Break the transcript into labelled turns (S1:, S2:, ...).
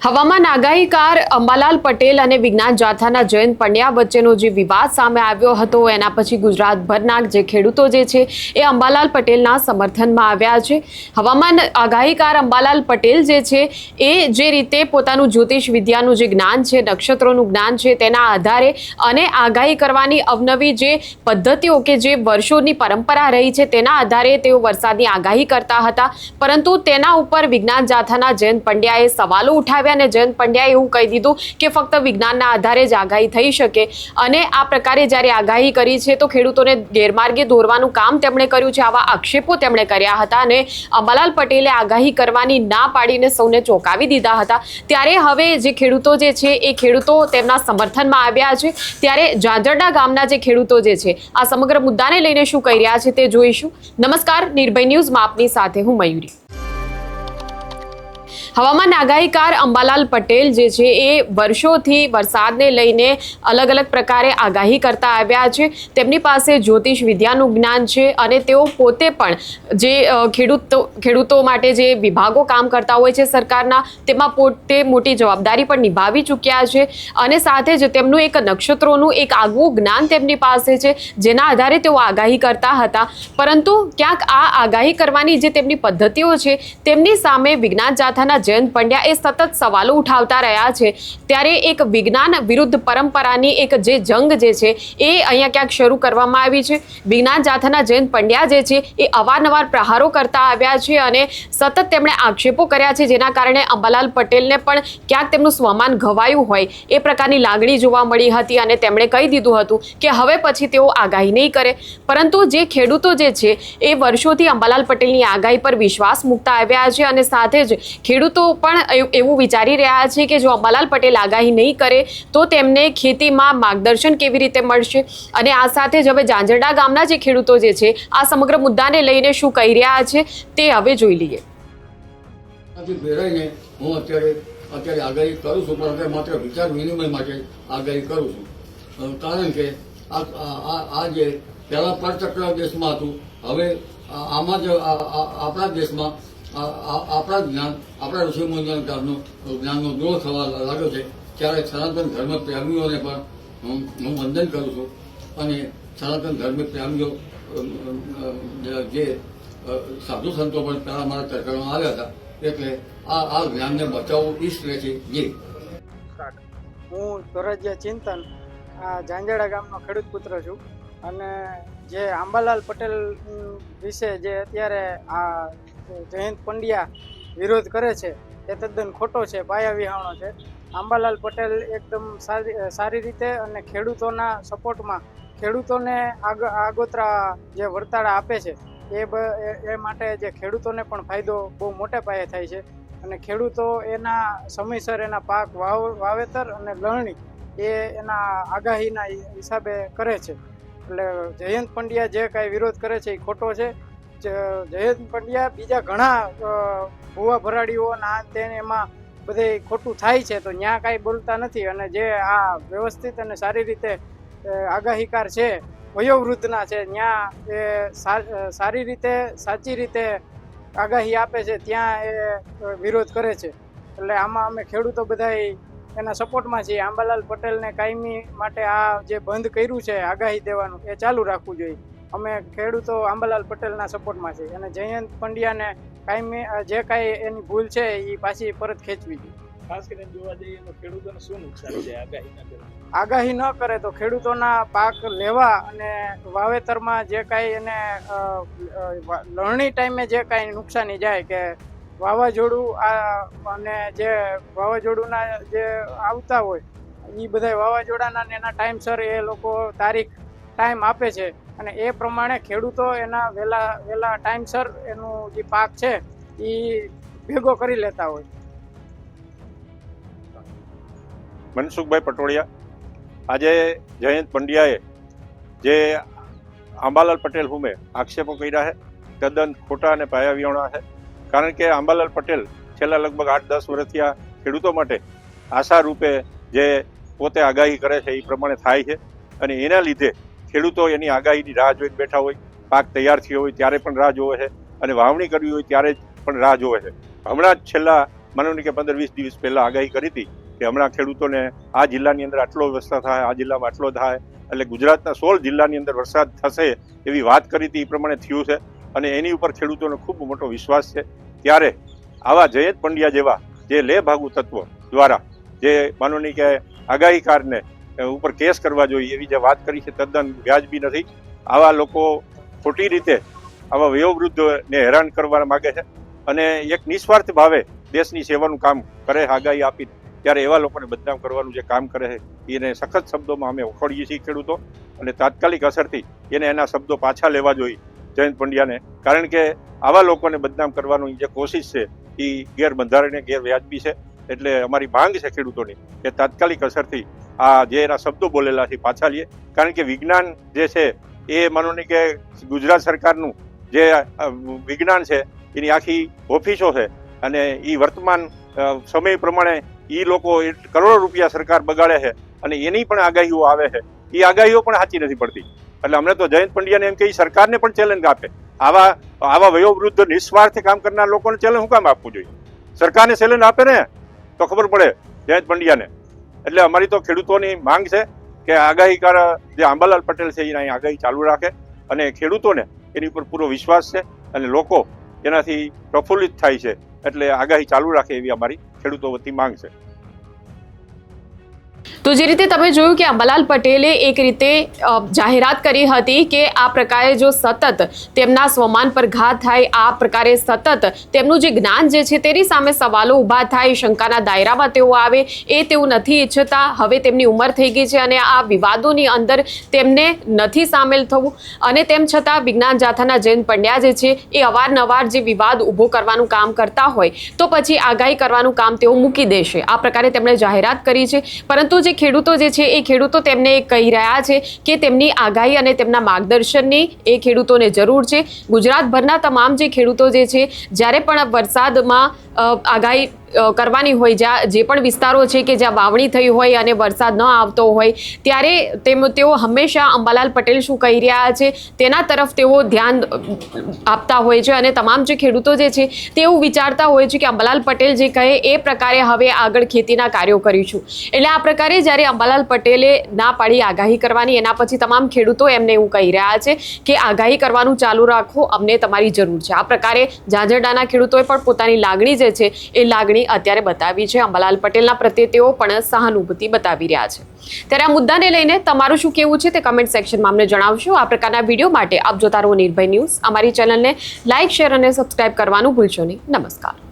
S1: હવામાન આગાહીકાર અંબાલાલ પટેલ અને વિજ્ઞાન જાથાના જયંત પંડ્યા વચ્ચેનો જે વિવાદ સામે આવ્યો હતો એના પછી ગુજરાતભરના જે ખેડૂતો જે છે એ અંબાલાલ પટેલના સમર્થનમાં આવ્યા છે। હવામાન આગાહીકાર અંબાલાલ પટેલ જે છે એ જે રીતે પોતાનું જ્યોતિષ વિદ્યાનું જે જ્ઞાન છે, નક્ષત્રોનું જ્ઞાન છે, તેના આધારે અને આગાહી કરવાની અવનવી જે પદ્ધતિઓ કે જે વર્ષોની પરંપરા રહી છે તેના આધારે તેઓ વરસાદની આગાહી કરતા હતા, પરંતુ તેના ઉપર વિજ્ઞાન જાથાના જયંત પંડ્યાએ સવાલો ઉઠાવ્યા અને જયંત પંડ્યાએ એવું કહી દીધું કે ફક્ત વિજ્ઞાનના આધારે જ આગાહી થઈ શકે અને આ પ્રકારે જ્યારે આગાહી કરી છે તો ખેડૂતોને ગેરમાર્ગે દોરવાનું કામ તેમણે કર્યું છે। આવા આક્ષેપો તેમણે કર્યા હતા અને અંબાલાલ પટેલે આગાહી કરવાની ના પાડીને સૌને ચોંકાવી દીધા હતા। ત્યારે હવે જે ખેડૂતો જે છે એ ખેડૂતો તેમના સમર્થનમાં આવ્યા છે। ત્યારે ઝાંઝરડા ગામના જે ખેડૂતો જે છે આ સમગ્ર મુદ્દાને લઈને શું કહી રહ્યા છે તે જોઈશું। નમસ્કાર, નિર્ભય ન્યૂઝમાં આપની સાથે હું મયુરી। હવામાન આગાહીકાર અંબાલાલ પટેલ જે છે એ વર્ષોથી વરસાદને લઈને અલગ અલગ પ્રકારે આગાહી કરતા આવ્યા છે। તેમની પાસે જ્યોતિષ વિદ્યાનું જ્ઞાન છે અને તેઓ પોતે પણ જે ખેડૂતો માટે જે વિભાગો કામ કરતા હોય છે સરકારના, તેમાં પોતે મોટી જવાબદારી પણ નિભાવી ચૂક્યા છે અને સાથે જ તેમનું એક નક્ષત્રોનું એક આગવું જ્ઞાન તેમની પાસે છે, જેના આધારે તેઓ આગાહી કરતા હતા। પરંતુ ક્યાંક આ આગાહી કરવાની જે તેમની પદ્ધતિઓ છે તેમની સામે વિજ્ઞાન જાથાના જયંત પંડ્યા એ સતત સવાલો ઉઠાવતા રહ્યા છે। ત્યારે એક વિજ્ઞાન વિરુદ્ધ પરંપરાની એક જે જંગ જે છે એ અહીંયા ક્યાંક શરૂ કરવામાં આવી છે। વિજ્ઞાન જાથાના જયંત પંડ્યા જે છે એ અવારનવાર પ્રહારો કરતા આવ્યા છે અને સતત તેમણે આક્ષેપો કર્યા છે, જેના કારણે અંબાલાલ પટેલને પણ ક્યાંક તેમનું સ્વમાન ઘવાયું હોય એ પ્રકારની લાગણી જોવા મળી હતી અને તેમણે કહી દીધું હતું કે હવે પછી તેઓ આગાહી નહીં કરે। પરંતુ જે ખેડૂતો જે છે એ વર્ષોથી અંબાલાલ પટેલની આગાહી પર વિશ્વાસ મૂકતા આવ્યા છે અને સાથે જ ખેડૂતો પણ એવું વિચારી રહ્યા છે કે જો અંબાલાલ પટેલ આગાહી નહીં કરે તો તેમને ખેતીમાં માર્ગદર્શન કેવી રીતે મળશે। અને આ સાથે જ હવે ઝાંઝરડા ગામના જે ખેડૂતો જે છે આ સમગ્ર મુદ્દાને લઈને શું કહી રહ્યા છે તે હવે જોઈ લઈએ।
S2: હું અત્યારે આગાહી કરું છું, પણ માત્ર વિચાર વિનિમય માટે આગાહી કરું છું, કારણ કે આ જે પહેલા પરચક્ર દેશમાં હતું, હવે આમાં જ આપણા દેશમાં આપણા જ્ઞાન, આપણા ઋષિ મુનિઓનું જ્ઞાનનો દ્રોહ થવા લાગ્યો છે। ત્યારે સનાતન ધર્મ પ્રેમીઓને પણ હું વંદન કરું છું અને સનાતન ધર્મ પ્રેમીઓ જે સાધુ સંતો પણ પહેલા મારા ચર્ચામાં આવ્યા હતા, એટલે આ જ્ઞાનને બચાવવું ઈષ્ટ રહે છે। જી,
S3: હું ધોરાજીયા ચિંતન, આ ઝાંઝરડા ગામનો ખેડૂત પુત્ર છું અને જે અંબાલાલ પટેલ વિશે જે અત્યારે આ જયંત પંડ્યા વિરોધ કરે છે એ તદ્દન ખોટો છે, પાયા વિહાણો છે। અંબાલાલ પટેલ એકદમ સારી રીતે અને ખેડૂતોના સપોર્ટમાં ખેડૂતોને આગોતરા જે વરતાળા આપે છે એ માટે જે ખેડૂતોને પણ ફાયદો બહુ મોટે પાયે થાય છે અને ખેડૂતો એના સમયસર એના પાક વાવેતર અને લણણી એ એના આગાહીના હિસાબે કરે છે। એટલે જયંત પંડ્યા જે કાંઈ વિરોધ કરે છે એ ખોટો છે। જયંત પંડ્યા બીજા ઘણા ભૂવા ભરાડીઓ તેને એમાં બધે ખોટું થાય છે તો ત્યાં કાંઈ બોલતા નથી અને જે આ વ્યવસ્થિત અને સારી રીતે આગાહીકાર છે, વયોવૃદ્ધના છે, ત્યાં એ સારી રીતે સાચી રીતે આગાહી આપે છે, ત્યાં એ વિરોધ કરે છે। એટલે આમાં અમે ખેડૂતો બધાય એના સપોર્ટમાં છીએ। અંબાલાલ પટેલને કાયમી માટે આ જે બંધ કર્યું છે આગાહી દેવાનું એ ચાલુ રાખવું જોઈએ। અમે ખેડૂતો અંબાલાલ પટેલના સપોર્ટમાં છીએ અને જયંત પંડ્યાને કાયમી જે કાંઈ એની ભૂલ છે એ પાછી પરત ખેંચવી જોઈએ।
S4: ખાસ કરીને જોવા જઈએ તો ખેડૂતોને શું નુકસાન છે આગાહી ન કરે?
S3: આગાહી ન કરે તો ખેડૂતોના પાક લેવા અને વાવેતરમાં જે કાંઈ એને લણણી ટાઈમે જે કાંઈ નુકસાની જાય કે વાવાઝોડું અને જે વાવાઝોડુંના જે આવતા હોય એ બધા વાવાઝોડાના એના ટાઈમસર એ લોકો ટાઈમ આપે છે અને એ પ્રમાણે ખેડૂતો એના વહેલા ટાઈમસર એનું જે પાક છે એ ભેગો કરી લેતા હોય।
S5: મનસુખભાઈ પટોળિયા, આજે જયંત પંડ્યાએ જે અંબાલાલ પટેલ હુમે આક્ષેપો કર્યા છે તદ્દન ખોટા અને પાયા વિહોણા છે, કારણ કે અંબાલાલ પટેલ છેલ્લા લગભગ 8-10 વર્ષથી આ ખેડૂતો માટે આશા રૂપે જે પોતે આગાહી કરે છે એ પ્રમાણે થાય છે અને એના લીધે ખેડૂતો એની આગાહીની રાહ જોઈને બેઠા હોય, પાક તૈયાર થયો હોય ત્યારે પણ રાહ જોવે છે અને વાવણી કરવી હોય ત્યારે પણ રાહ જોવે છે। હમણાં જ છેલ્લા માનો કે 15-20 દિવસ પહેલા આગાહી કરી હતી કે હમણાં ખેડૂતોને આ જિલ્લાની અંદર આટલો વરસાદ થાય, આ જિલ્લામાં આટલો થાય, એટલે ગુજરાતના 16 જિલ્લાની અંદર વરસાદ થશે એવી વાત કરી હતી. એ પ્રમાણે થયું છે અને એની ઉપર ખેડૂતોનો ખૂબ મોટો વિશ્વાસ છે. ત્યારે આવા જયંત પંડ્યા જેવા જે લેભાગુ તત્વો દ્વારા જે માનો કે આગાહીકારને ઉપર કેસ કરવા જોઈએ એવી જે વાત કરી છે તદ્દન વ્યાજબી નથી. આવા લોકો ખોટી રીતે આવા વયોવૃદ્ધને હેરાન કરવા માગે છે અને એક નિસ્વાર્થ ભાવે દેશની સેવાનું કામ કરે આગાહી આપી, ત્યારે એવા લોકોને બદનામ કરવાનું જે કામ કરે છે એને સખત શબ્દોમાં અમે વખોડીએ છીએ ખેડૂતો, અને તાત્કાલિક અસરથી એને એના શબ્દો પાછા લેવા જોઈએ જયંત પંડ્યાને. કારણ કે આવા લોકોને બદનામ કરવાની જે કોશિશ છે એ ગેરબંધારણીય ગેરવ્યાજબી છે. એટલે અમારી માંગ છે ખેડૂતોની કે તાત્કાલિક અસરથી આ જે એના શબ્દો બોલેલા છે પાછા લઈએ. કારણ કે વિજ્ઞાન જે છે એ માનો કે ગુજરાત સરકારનું જે વિજ્ઞાન છે એની આખી ઓફિસો છે અને એ વર્તમાન સમય પ્રમાણે એ લોકો કરોડો રૂપિયા સરકાર બગાડે છે અને એની પણ આગાહીઓ આવે છે. એ આગાહીઓ પણ સાચી નથી પડતી. એટલે અમને તો જયંત પંડ્યાને એમ કે સરકારને પણ ચેલેન્જ આપે, આવા વયોવૃદ્ધ નિસ્વાર્થે કામ કરનાર લોકોને ચેલેન્જ શું કામ આપવું જોઈએ? સરકારને ચેલેન્જ આપે ને તો ખબર પડે જયંત પંડ્યાને. એટલે અમારી તો ખેડૂતોની માંગ છે કે આગાહીકાર જે આંબાલાલ પટેલ છે એની આગાહી ચાલુ રાખે અને ખેડૂતોને એની ઉપર પૂરો વિશ્વાસ છે અને લોકો એનાથી પ્રફુલ્લિત થાય છે. એટલે આગાહી ચાલુ રાખે એવી અમારી ખેડૂતો વતી માંગ છે.
S1: તો જે રીતે તમે જોયું કે અંબાલાલ પટેલે એક રીતે જાહેરાત કરી હતી કે આ પ્રકારે જો સતત તેમના સ્વમાન પર ઘાત થાય, આ પ્રકારે સતત તેમનું જે જ્ઞાન જે છે તેની સામે સવાલો ઊભા થાય, શંકાના દાયરામાં તેઓ આવે, એ તેઓ નથી ઈચ્છતા. હવે તેમની ઉંમર થઈ ગઈ છે અને આ વિવાદોની અંદર તેમને નથી સામેલ થવું, અને તેમ છતાં વિજ્ઞાન જાથાના જયંત પંડ્યા જે છે એ અવારનવાર જે વિવાદ ઊભો કરવાનું કામ કરતા હોય તો પછી આગાહી કરવાનું કામ તેઓ મૂકી દેશે. આ પ્રકારે તેમણે જાહેરાત કરી છે. પરંતુ જે ખેડૂતો જે છે એ ખેડૂતો તેમને કહી રહ્યા છે કે તેમની આગાહી અને તેમના માર્ગદર્શનની એ ખેડૂતોને જરૂર છે. ગુજરાતભરના તમામ જે ખેડૂતો જે છે જ્યારે પણ વરસાદમાં આગાહી કરવાની હોય, જ્યાં જે પણ વિસ્તારો છે કે જ્યાં વાવણી થઈ હોય અને વરસાદ ન આવતો હોય, ત્યારે તેઓ હંમેશા અંબાલાલ પટેલ શું કહી રહ્યા છે તેના તરફ તેઓ ધ્યાન આપતા હોય છે અને તમામ જે ખેડૂતો જે છે તેવું વિચારતા હોય છે કે અંબાલાલ પટેલ જે કહે એ પ્રકારે હવે આગળ ખેતીના કાર્યો કરીશું. એટલે આ પ્રકારે જ્યારે અંબાલાલ પટેલે ના પાડી આગાહી કરવાની, એના પછી તમામ ખેડૂતો એમને એવું કહી રહ્યા છે કે આગાહી કરવાનું ચાલુ રાખો, અમને તમારી જરૂર છે. આ પ્રકારે ઝાંઝરડાના ખેડૂતોએ પણ પોતાની લાગણી જે છે એ લાગણી અત્યારે બતાવી છે. અંબાલાલ પટેલના પ્રત્યે તેઓ પણ સહાનુભૂતિ બતાવી રહ્યા છે. ત્યારે આ મુદ્દાને લઈને તમારું શું કહેવું છે તે કમેન્ટ સેક્શનમાં અમને જણાવશો. આ પ્રકારના વિડીયો માટે આપ જોતા રહો નિર્ભય ન્યૂઝ. અમારી ચેનલને લાઇક, શેર અને સબસ્ક્રાઇબ કરવાનું ભૂલશો નહીં. નમસ્કાર.